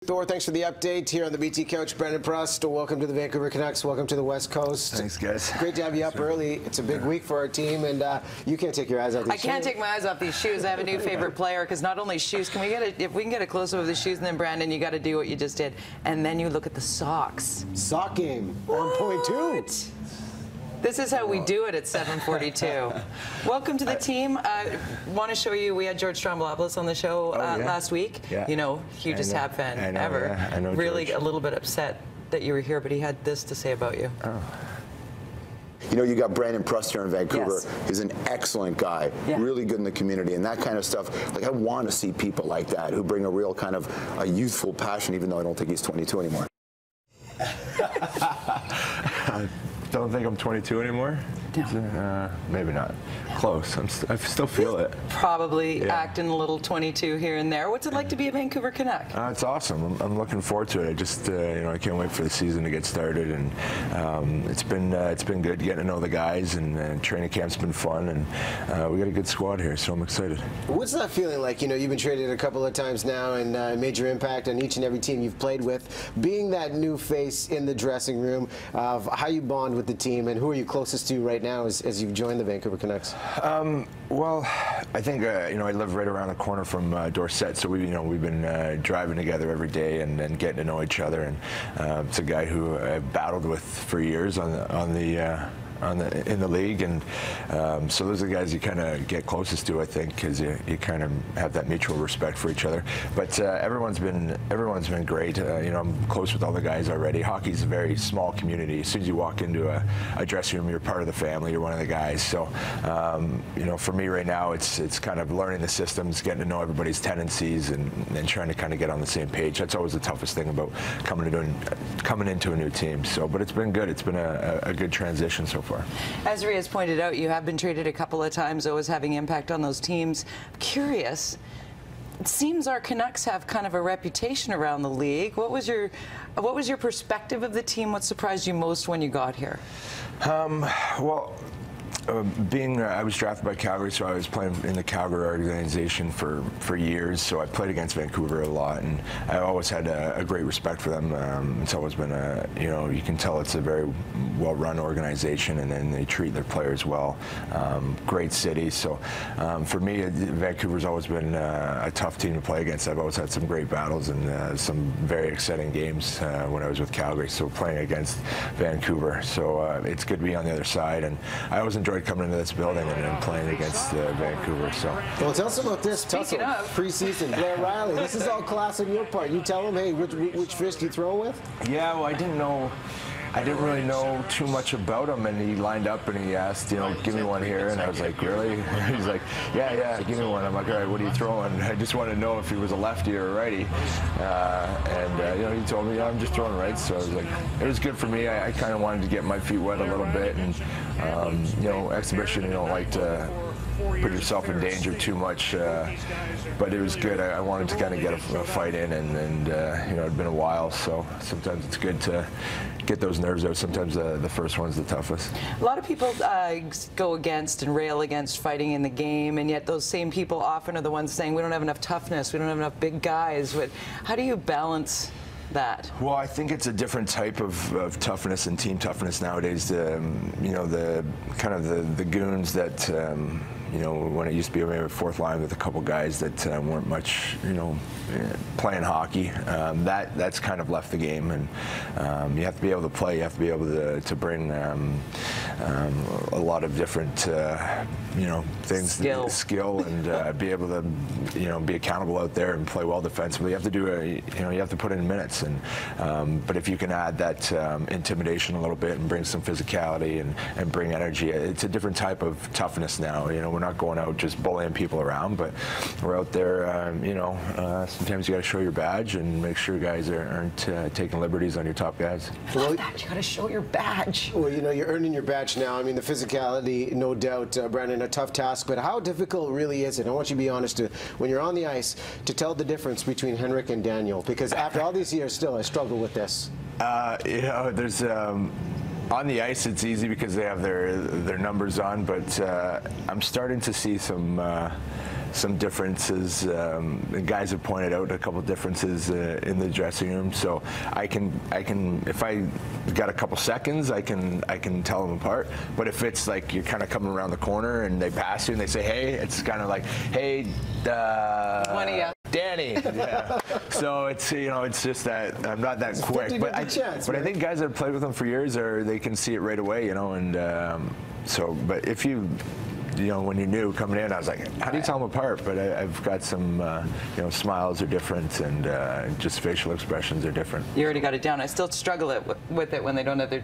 Thor, thanks for the update here on the BT Couch. Brendan Prust, welcome to the Vancouver Canucks. Welcome to the West Coast. Thanks, guys. Great to have you up early. It's a big week for our team, and you can't take your eyes off these shoes. I can't take my eyes off these shoes. I have a new favorite player, because not only shoes, if we can get a close-up of the shoes, and then Brandon, you got to do what you just did, and then you look at the socks. Sock game on point two. This is how we do it at 7:42. Welcome to the team. Want to show you, we had George Strombolopoulos on the show last week. Yeah. You know, hugest Hab fan ever. Yeah, I know really George. A little bit upset that you were here, but he had this to say about you. Oh. You know, you got Brandon Prust here in Vancouver. Yes. He's an excellent guy, really good in the community, and that kind of stuff. Like, I want to see people like that who bring a real kind of a youthful passion, even though I don't think he's 22 anymore. Don't think I'm 22 anymore? No. Maybe not. Close. I still feel it. Probably acting a little 22 here and there. What's it like to be a Vancouver Canuck? It's awesome. I'm looking forward to it. I just, you know, I can't wait for the season to get started, and it's been good getting to know the guys, and training camp's been fun, and we got a good squad here, so I'm excited. What's that feeling like? You know, you've been traded a couple of times now, and made your impact on each and every team you've played with. Being that new face in the dressing room, of how you bond with the team, and who are you closest to right now as you've joined the Vancouver Canucks? Well, I think you know, I live right around the corner from Dorset, so we've been driving together every day and getting to know each other. And it's a guy who I've battled with for years in the league, and so those are the guys you kind of get closest to, I think, because you kind of have that mutual respect for each other. But everyone's been great. You know, I'm close with all the guys already. Hockey's a very small community. As soon as you walk into a dressing room, you're part of the family. You're one of the guys. So you know, for me right now, it's kind of learning the systems, getting to know everybody's tendencies, and trying to kind of get on the same page. That's always the toughest thing about coming into a new team. So, but it's been good. It's been a good transition so far. As Rhea has pointed out, you have been traded a couple of times, always having impact on those teams. I'm curious, it seems our Canucks have kind of a reputation around the league. What was your perspective of the team? What surprised you most when you got here? Well, I was drafted by Calgary, so I was playing in the Calgary organization for years. So I played against Vancouver a lot, and I always had a great respect for them. It's always been you know, you can tell it's a very well-run organization, and then they treat their players well. Great city. So for me, Vancouver's always been a tough team to play against. I've always had some great battles and some very exciting games when I was with Calgary. So playing against Vancouver, so it's good to be on the other side, and I always enjoyed coming into this building and playing against Vancouver. So, well, tell us about this tussle preseason. Blair Riley, this is all class on your part. You tell him, hey, which fist you throw with? Yeah, well, I didn't really know too much about him, and he lined up and he asked, you know, give me one here, and I was like, really? He's like, yeah, give me one. I'm like, all right, what are you throwing? I just wanted to know if he was a lefty or a righty, and you know, he told me, yeah, I'm just throwing right. So I was like, it was good for me. I kind of wanted to get my feet wet a little bit, and you know, exhibition, you don't like to put yourself in danger too much, but it was good. I wanted to kind of get a fight in, and you know, it'd been a while, so sometimes it's good to get those nerves out. Sometimes the first one's the toughest. A lot of people go against and rail against fighting in the game, and yet those same people often are the ones saying we don't have enough toughness, we don't have enough big guys. How do you balance that? Well, I think it's a different type of toughness and team toughness nowadays. You know, the kind of the goons that you know, when it used to be maybe a fourth line with a couple guys that weren't much, you know, playing hockey, that's kind of left the game, and you have to be able to play. You have to be able to bring a lot of different, you know, things, skill, and be able to, you know, be accountable out there and play well defensively. You have to do you know, you have to put in minutes, and but if you can add that intimidation a little bit and bring some physicality and bring energy, it's a different type of toughness now. You know, we're not going out just bullying people around, but we're out there, you know, sometimes you got to show your badge and make sure guys aren't taking liberties on your top guys. I love that. You got to show your badge. Well, you know, you're earning your badge now. I mean, the physicality, no doubt, Brandon, a tough task, but how difficult really is it? I want you to be honest, when you're on the ice, to tell the difference between Henrik and Daniel, because after all these years, still, I struggle with this. You know, there's on the ice, it's easy because they have their numbers on, but I'm starting to see some some differences. The guys have pointed out a couple differences in the dressing room, so I can if I got a couple seconds, I can tell them apart. But if it's like you're kind of coming around the corner and they pass you and they say, hey, it's kind of like, hey, one of you. Danny. Yeah. So it's, you know, it's just that I'm not that quick. But I think guys that have played with them for years they can see it right away, you know, and but if you know, when you're new coming in, I was like, how do you tell them apart? But I've got some, you know, smiles are different and just facial expressions are different. You already got it down. I still struggle with it when they don't have their